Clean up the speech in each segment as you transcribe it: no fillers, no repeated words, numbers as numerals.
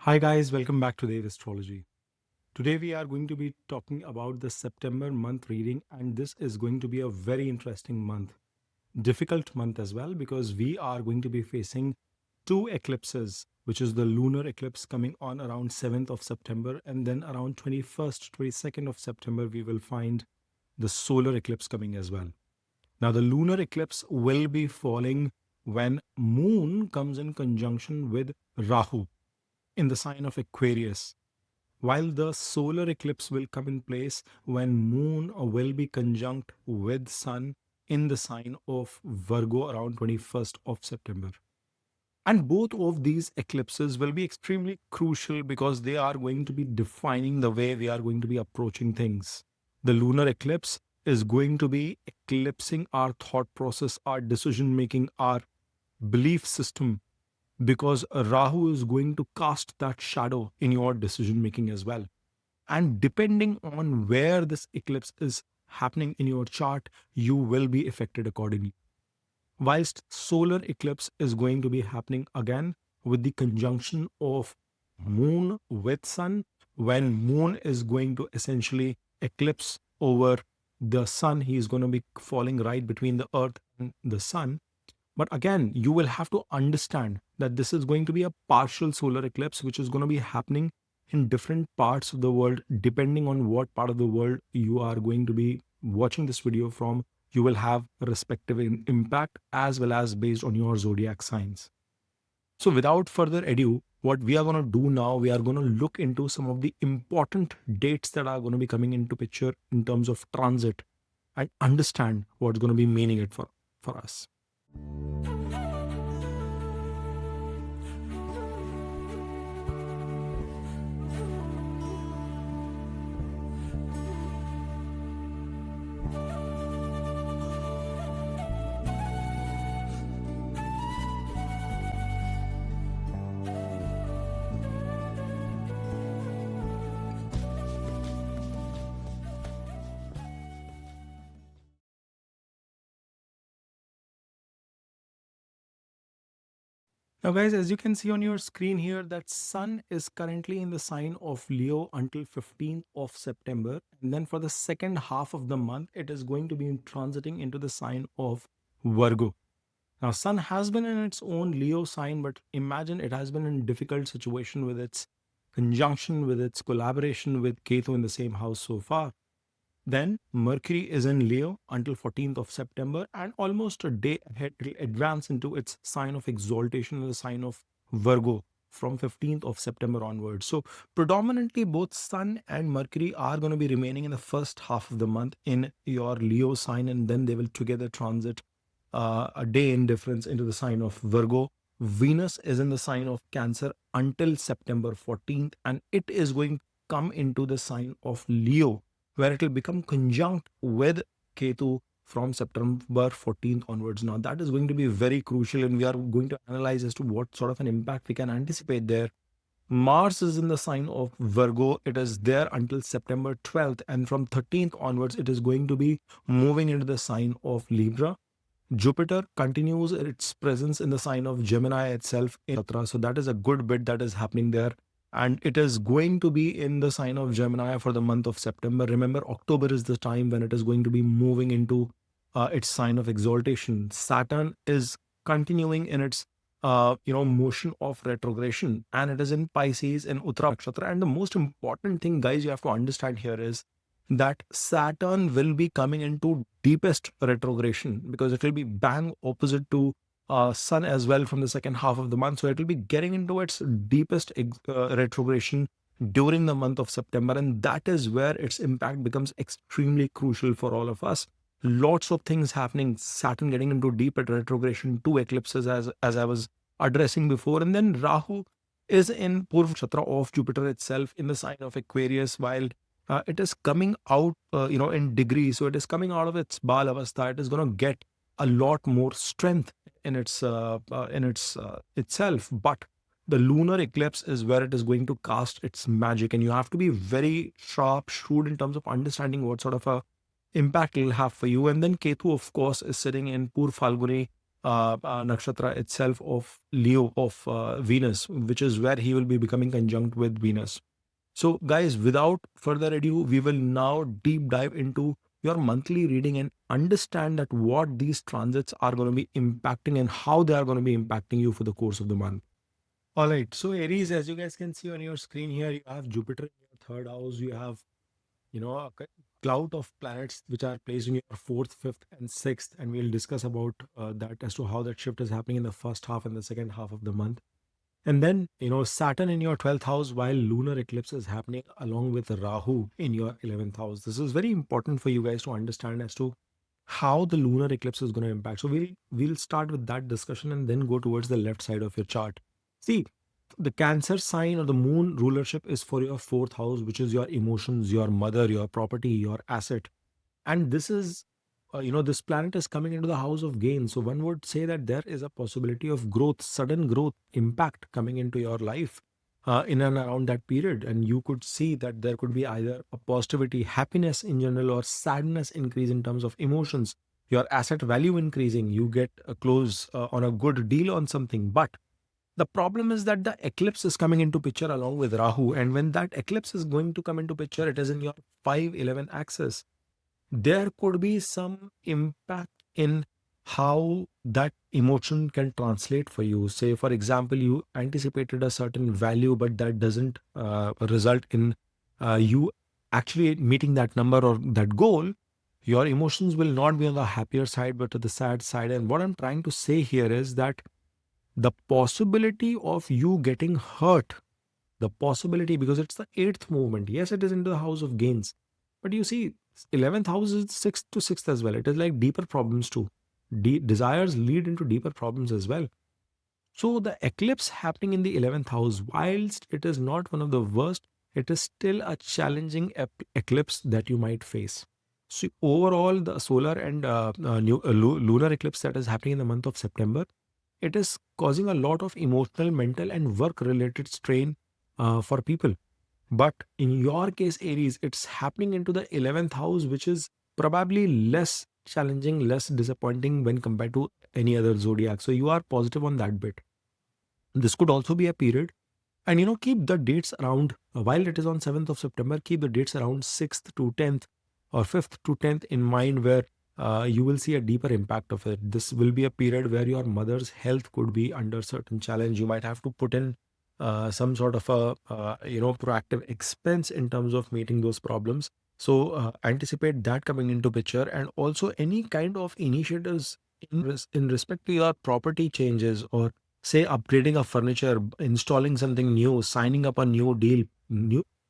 Hi guys, welcome back to Vedic Astrology. Today we are going to be talking about the September month reading, and this is going to be a very interesting month. Difficult month as well, because we are going to be facing two eclipses, which is the lunar eclipse coming on around 7th of September, and then around 21st, 22nd of September we will find the solar eclipse coming as well. Now the lunar eclipse will be falling when moon comes in conjunction with Rahu in the sign of Aquarius, while the solar eclipse will come in place when moon will be conjunct with sun in the sign of Virgo around 21st of September. And both of these eclipses will be extremely crucial because they are going to be defining the way we are going to be approaching things. The lunar eclipse is going to be eclipsing our thought process, our decision making, our belief system, because Rahu is going to cast that shadow in your decision making as well. And depending on where this eclipse is happening in your chart, you will be affected accordingly. Whilst solar eclipse is going to be happening again with the conjunction of moon with sun, when moon is going to essentially eclipse over the sun, he is going to be falling right between the earth and the sun. But again, you will have to understand that this is going to be a partial solar eclipse, which is going to be happening in different parts of the world. Depending on what part of the world you are going to be watching this video from, you will have a respective impact as well as based on your zodiac signs. So without further ado, what we are going to do now, we are going to look into some of the important dates that are going to be coming into picture in terms of transit and understand what's going to be meaning it for us. Now, guys, as you can see on your screen here, that Sun is currently in the sign of Leo until 15th of September. And then for the second half of the month, it is going to be transiting into the sign of Virgo. Now, Sun has been in its own Leo sign, but imagine it has been in difficult situation with its conjunction, with its collaboration with Ketu in the same house so far. Then Mercury is in Leo until 14th of September, and almost a day ahead it will advance into its sign of exaltation in the sign of Virgo from 15th of September onwards. So predominantly both Sun and Mercury are going to be remaining in the first half of the month in your Leo sign, and then they will together transit a day in difference into the sign of Virgo. Venus is in the sign of Cancer until September 14th, and it is going to come into the sign of Leo, where it will become conjunct with Ketu from September 14th onwards. Now, that is going to be very crucial, and we are going to analyze as to what sort of an impact we can anticipate there. Mars is in the sign of Virgo. It is there until September 12th, and from 13th onwards, it is going to be moving into the sign of Libra. Jupiter continues its presence in the sign of Gemini itself in Chatra. So that is a good bit that is happening there. And it is going to be in the sign of Gemini for the month of September. Remember, October is the time when it is going to be moving into its sign of exaltation. Saturn is continuing in its motion of retrogression, and it is in Pisces in Uttara Nakshatra. And the most important thing, guys, you have to understand here is that Saturn will be coming into deepest retrogression because it will be bang opposite to Sun as well from the second half of the month. So it will be getting into its deepest retrogression during the month of September, and that is where its impact becomes extremely crucial for all of us. Lots of things happening. Saturn getting into deep retrogression, two eclipses as I was addressing before, and then Rahu is in Purva Chatra of Jupiter itself in the sign of Aquarius, while it is coming out, in degrees. So it is coming out of its Bal Avastha. It is going to get a lot more strength in its itself. But the lunar eclipse is where it is going to cast its magic, and you have to be very sharp, shrewd in terms of understanding what sort of a impact it will have for you. And then Ketu, of course, is sitting in Pur Falguni nakshatra itself of Leo of Venus, which is where he will be becoming conjunct with Venus. So, guys, without further ado, we will now deep dive into your monthly reading and understand that what these transits are going to be impacting and how they are going to be impacting you for the course of the month. All right. So, Aries, as you guys can see on your screen here, you have Jupiter in your third house. You have, a cloud of planets which are placed in your fourth, fifth, and sixth. And we'll discuss about that as to how that shift is happening in the first half and the second half of the month. And then, Saturn in your 12th house while lunar eclipse is happening along with Rahu in your 11th house. This is very important for you guys to understand as to how the lunar eclipse is going to impact. So we'll start with that discussion and then go towards the left side of your chart. See, the Cancer sign or the moon rulership is for your fourth house, which is your emotions, your mother, your property, your asset. And this is, this planet is coming into the house of gain. So one would say that there is a possibility of growth, sudden growth, impact coming into your life in and around that period. And you could see that there could be either a positivity, happiness in general, or sadness increase in terms of emotions. Your asset value increasing, you get a close on a good deal on something. But the problem is that the eclipse is coming into picture along with Rahu. And when that eclipse is going to come into picture, it is in your 5-11 axis. There could be some impact in how that emotion can translate for you. Say, for example, you anticipated a certain value, but that doesn't result in you actually meeting that number or that goal. Your emotions will not be on the happier side, but to the sad side. And what I'm trying to say here is that the possibility of you getting hurt, the possibility, because it's the eighth movement. Yes, it is into the house of gains, but you see, 11th house is sixth to sixth as well. It is like deeper problems too. Desires lead into deeper problems as well. So the eclipse happening in the 11th house, whilst it is not one of the worst, it is still a challenging eclipse that you might face. So overall, the solar and lunar eclipse that is happening in the month of September, it is causing a lot of emotional, mental, and work related strain for people. But in your case, Aries, it's happening into the 11th house, which is probably less challenging, less disappointing when compared to any other zodiac. So you are positive on that bit. This could also be a period. And keep the dates around, while it is on 7th of September, keep the dates around 6th to 10th or 5th to 10th in mind, where you will see a deeper impact of it. This will be a period where your mother's health could be under certain challenge. You might have to put in some sort of a proactive expense in terms of meeting those problems. So anticipate that coming into picture, and also any kind of initiatives in respect to your property changes, or say upgrading a furniture, installing something new, signing up a new deal,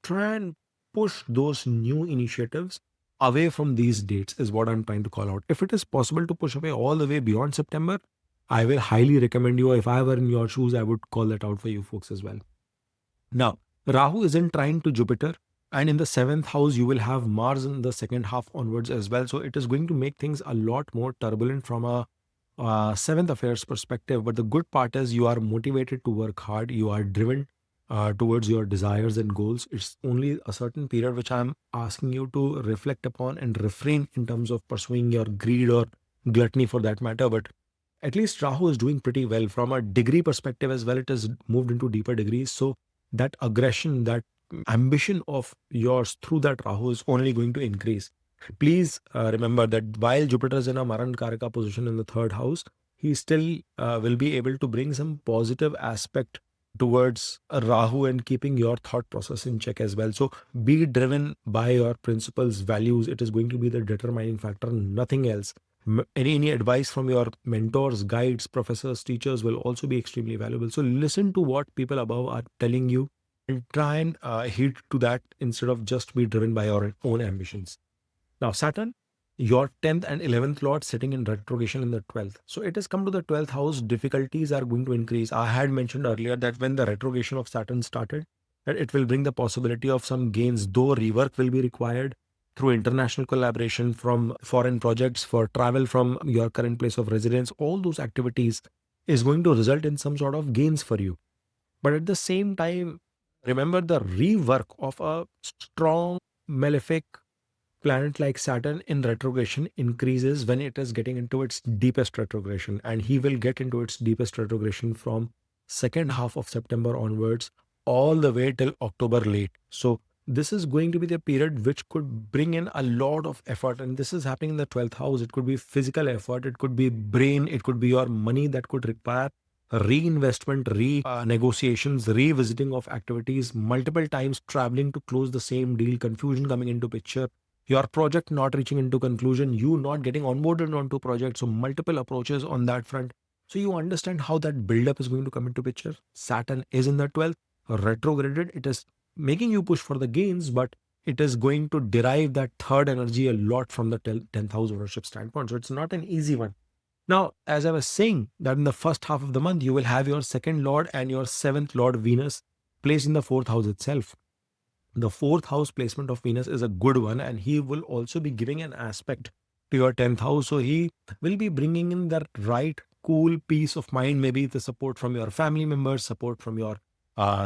try and push those new initiatives away from these dates is what I'm trying to call out. If it is possible to push away all the way beyond September, I will highly recommend you. If I were in your shoes, I would call that out for you folks as well. Now, Rahu isn't trying to Jupiter, and in the seventh house, you will have Mars in the second half onwards as well. So it is going to make things a lot more turbulent from a seventh affairs perspective. But the good part is you are motivated to work hard, you are driven towards your desires and goals. It's only a certain period which I'm asking you to reflect upon and refrain in terms of pursuing your greed or gluttony for that matter. But at least Rahu is doing pretty well from a degree perspective as well. It has moved into deeper degrees. So that aggression, that ambition of yours through that Rahu is only going to increase. Please remember that while Jupiter is in a Maran Karaka position in the third house, he still will be able to bring some positive aspect towards Rahu and keeping your thought process in check as well. So be driven by your principles, values. It is going to be the determining factor, nothing else. Any advice from your mentors, guides, professors, teachers will also be extremely valuable. So listen to what people above are telling you and try and heed to that instead of just be driven by your own ambitions. Now, Saturn, your 10th and 11th lord sitting in retrogression in the 12th. So it has come to the 12th house. Difficulties are going to increase. I had mentioned earlier that when the retrogression of Saturn started, that it will bring the possibility of some gains, though rework will be required through international collaboration, from foreign projects, for travel from your current place of residence. All those activities is going to result in some sort of gains for you. But at the same time, remember the rework of a strong, malefic planet like Saturn in retrogression increases when it is getting into its deepest retrogression, and he will get into its deepest retrogression from second half of September onwards, all the way till October late. So this is going to be the period which could bring in a lot of effort, and this is happening in the 12th house. It could be physical effort, it could be brain, it could be your money that could require reinvestment, re negotiations, revisiting of activities, multiple times traveling to close the same deal, confusion coming into picture, your project not reaching into conclusion, you not getting onboarded onto project. So multiple approaches on that front. So you understand how that buildup is going to come into picture. Saturn is in the 12th, retrograded. It is making you push for the gains, but it is going to derive that third energy a lot from the 10th house ownership standpoint. So it's not an easy one. Now, as I was saying, that in the first half of the month, you will have your second lord and your seventh lord Venus placed in the fourth house itself. The fourth house placement of Venus is a good one, and he will also be giving an aspect to your 10th house. So he will be bringing in that right, cool peace of mind, maybe the support from your family members, support from your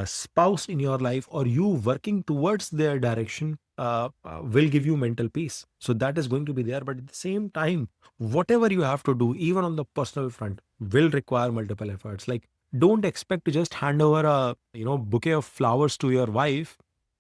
spouse in your life, or you working towards their direction will give you mental peace. So that is going to be there. But at the same time, whatever you have to do, even on the personal front, will require multiple efforts. Like, don't expect to just hand over a bouquet of flowers to your wife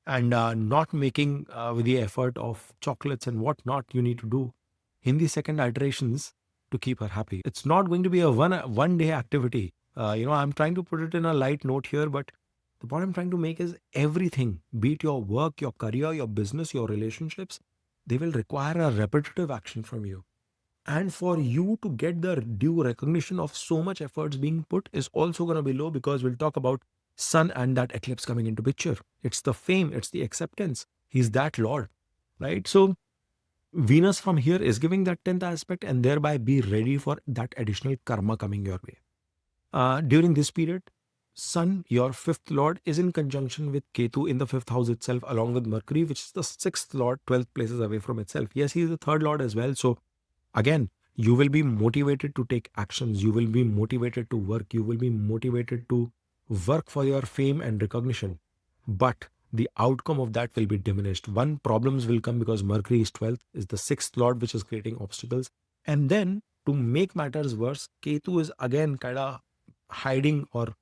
and not making with the effort of chocolates and whatnot you need to do in the second iterations to keep her happy. It's not going to be a one day activity. I'm trying to put it in a light note here, but the point I'm trying to make is everything, be it your work, your career, your business, your relationships, they will require a repetitive action from you. And for you to get the due recognition of so much efforts being put is also going to be low, because we'll talk about sun and that eclipse coming into picture. It's the fame, it's the acceptance. He's that lord, right? So Venus from here is giving that 10th aspect, and thereby be ready for that additional karma coming your way. During this period, Sun, your fifth lord, is in conjunction with Ketu in the fifth house itself, along with Mercury, which is the sixth lord, 12 places away from itself. Yes, he is the third lord as well. So again, you will be motivated to take actions, you will be motivated to work, you will be motivated to work for your fame and recognition, but the outcome of that will be diminished. One, problems will come because Mercury is 12th, is the sixth lord, which is creating obstacles. And then to make matters worse, Ketu is again kind of hiding or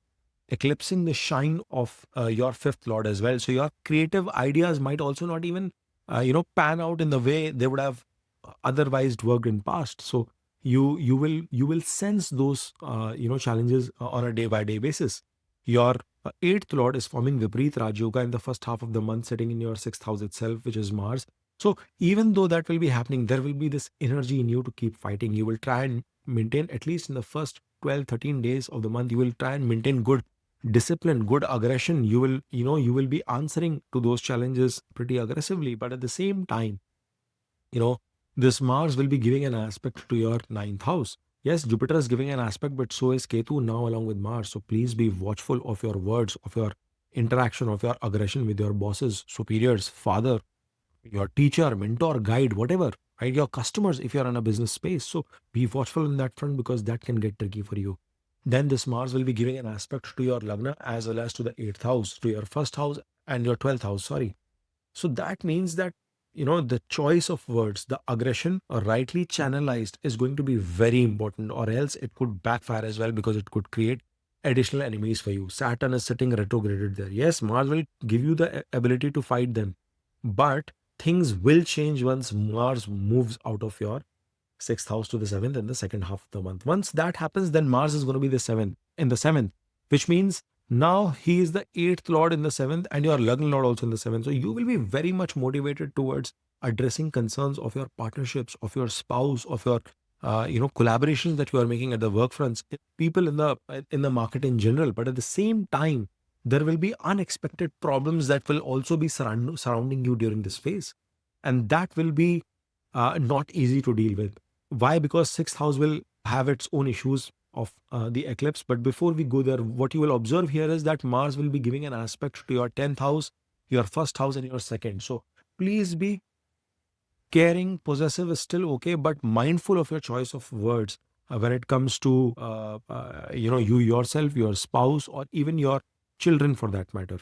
eclipsing the shine of your fifth lord as well. So your creative ideas might also not even pan out in the way they would have otherwise worked in past. So you will sense those challenges on a day by day basis. Your eighth lord is forming Vipreet Raj Yoga in the first half of the month, sitting in your sixth house itself, which is Mars. So even though that will be happening, there will be this energy in you to keep fighting. You will try and maintain, at least in the first 12, 13 days of the month, you will try and maintain good discipline, good aggression. You will be answering to those challenges pretty aggressively. But at the same time, you know, this Mars will be giving an aspect to your ninth house. Yes, Jupiter is giving an aspect, but so is Ketu now along with Mars. So please be watchful of your words, of your interaction, of your aggression with your bosses, superiors, father, your teacher, mentor, guide, whatever, right? Your customers, if you're in a business space. So be watchful in that front, because that can get tricky for you. Then this Mars will be giving an aspect to your Lagna as well as to the eighth house, to your first house and your 12th house. Sorry. So that means that, the choice of words, the aggression rightly channelized is going to be very important, or else it could backfire as well, because it could create additional enemies for you. Saturn is sitting retrograded there. Yes, Mars will give you the ability to fight them, but things will change once Mars moves out of your sixth house to the seventh in the second half of the month. Once that happens, then Mars is going to be the seventh, which means now he is the eighth lord in the seventh, and your Lagna lord also in the seventh. So you will be very much motivated towards addressing concerns of your partnerships, of your spouse, of your collaborations that you are making at the work fronts, people in the market in general. But at the same time, there will be unexpected problems that will also be surrounding you during this phase, and that will be not easy to deal with. Why? Because sixth house will have its own issues of the eclipse. But before we go there, what you will observe here is that Mars will be giving an aspect to your 10th house, your first house, and your second. So please be caring, possessive is still okay, but mindful of your choice of words when it comes to you yourself, your spouse, or even your children for that matter.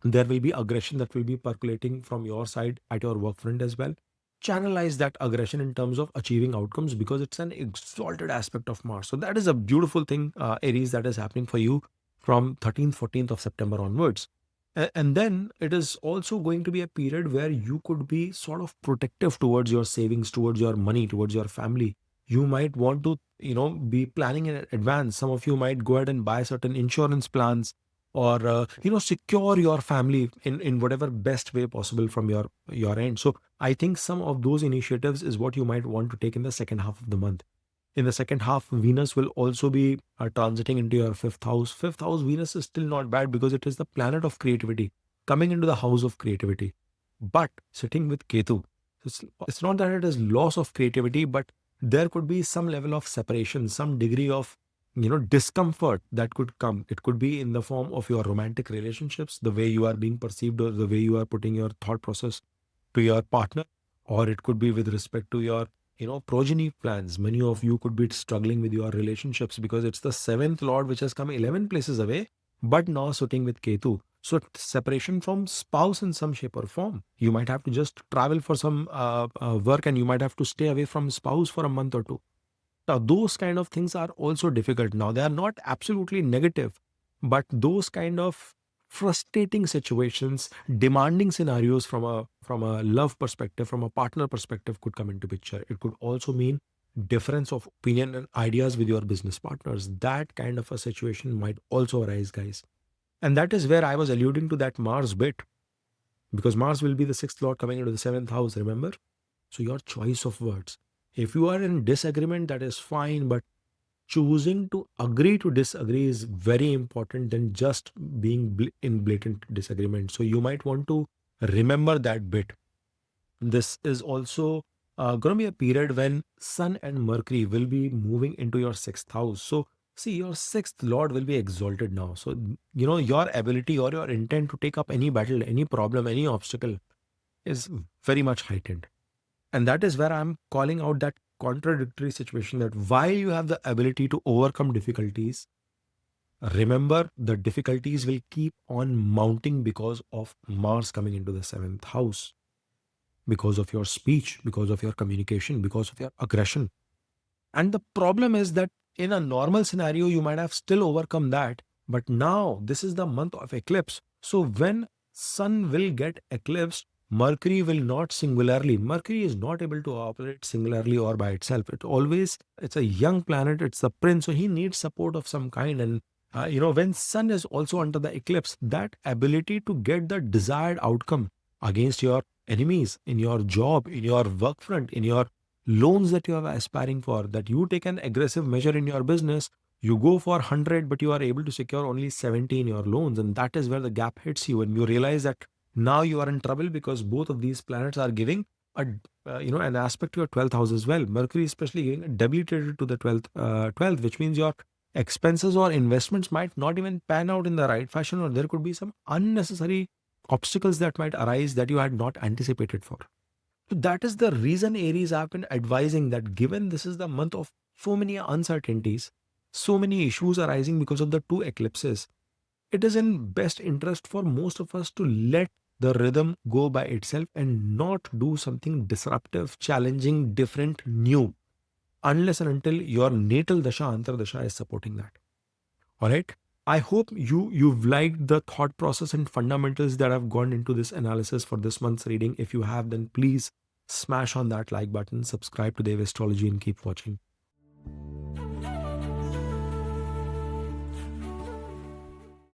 There will be aggression that will be percolating from your side at your work front as well. channelize that aggression in terms of achieving outcomes, because it's an exalted aspect of Mars. So that is a beautiful thing, Aries, that is happening for you from 13th, 14th of September onwards. And then it is also going to be a period where you could be sort of protective towards your savings, towards your money, towards your family. You might want to, be planning in advance. Some of you might go ahead and buy certain insurance plans, or secure your family in whatever best way possible from your end. So I think some of those initiatives is what you might want to take in the second half of the month. In the second half, Venus will also be transiting into your fifth house. Fifth house, Venus is still not bad because it is the planet of creativity coming into the house of creativity, but sitting with Ketu. It's not that it is loss of creativity, but there could be some level of separation, some degree of discomfort that could come. It could be in the form of your romantic relationships, the way you are being perceived, or the way you are putting your thought process to your partner, or it could be with respect to your progeny plans. Many of you could be struggling with your relationships because it's the seventh lord which has come 11 places away, but now sitting with Ketu. So separation from spouse in some shape or form. You might have to just travel for some work, and you might have to stay away from spouse for a month or two. Now, those kind of things are also difficult. Now, they are not absolutely negative, but those kind of frustrating situations, demanding scenarios from a love perspective, from a partner perspective, could come into picture. It could also mean difference of opinion and ideas with your business partners. That kind of a situation might also arise, guys. And that is where I was alluding to that Mars bit, because Mars will be the sixth lord coming into the seventh house, remember? So, your choice of words. If you are in disagreement, that is fine, but choosing to agree to disagree is very important than just being in blatant disagreement. So, you might want to remember that bit. This is also going to be a period when Sun and Mercury will be moving into your sixth house. So, see, your sixth lord will be exalted now. So, your ability or your intent to take up any battle, any problem, any obstacle is very much heightened. And that is where I'm calling out that contradictory situation, that while you have the ability to overcome difficulties, remember the difficulties will keep on mounting because of Mars coming into the seventh house, because of your speech, because of your communication, because of your aggression. And the problem is that in a normal scenario, you might have still overcome that. But now this is the month of eclipse. So when Sun will get eclipsed, Mercury will not singularly. Mercury is not able to operate singularly or by itself. It's a young planet, it's the prince, so he needs support of some kind. And when Sun is also under the eclipse, that ability to get the desired outcome against your enemies in your job, in your work front, in your loans that you are aspiring for, that you take an aggressive measure in your business, you go for 100 but you are able to secure only 70 in your loans, and that is where the gap hits you, and you realize that now you are in trouble because both of these planets are giving a an aspect to your 12th house as well. Mercury especially giving a debilitated to the 12th, which means your expenses or investments might not even pan out in the right fashion, or there could be some unnecessary obstacles that might arise that you had not anticipated for. So that is the reason, Aries, I've been advising that given this is the month of so many uncertainties, so many issues arising because of the two eclipses, it is in best interest for most of us to let the rhythm go by itself and not do something disruptive, challenging, different, new, unless and until your natal dasha, antardasha is supporting that. All right. I hope you've liked the thought process and fundamentals that I've gone into this analysis for this month's reading. If you have, then please smash on that like button, subscribe to Dev Astrology, and keep watching.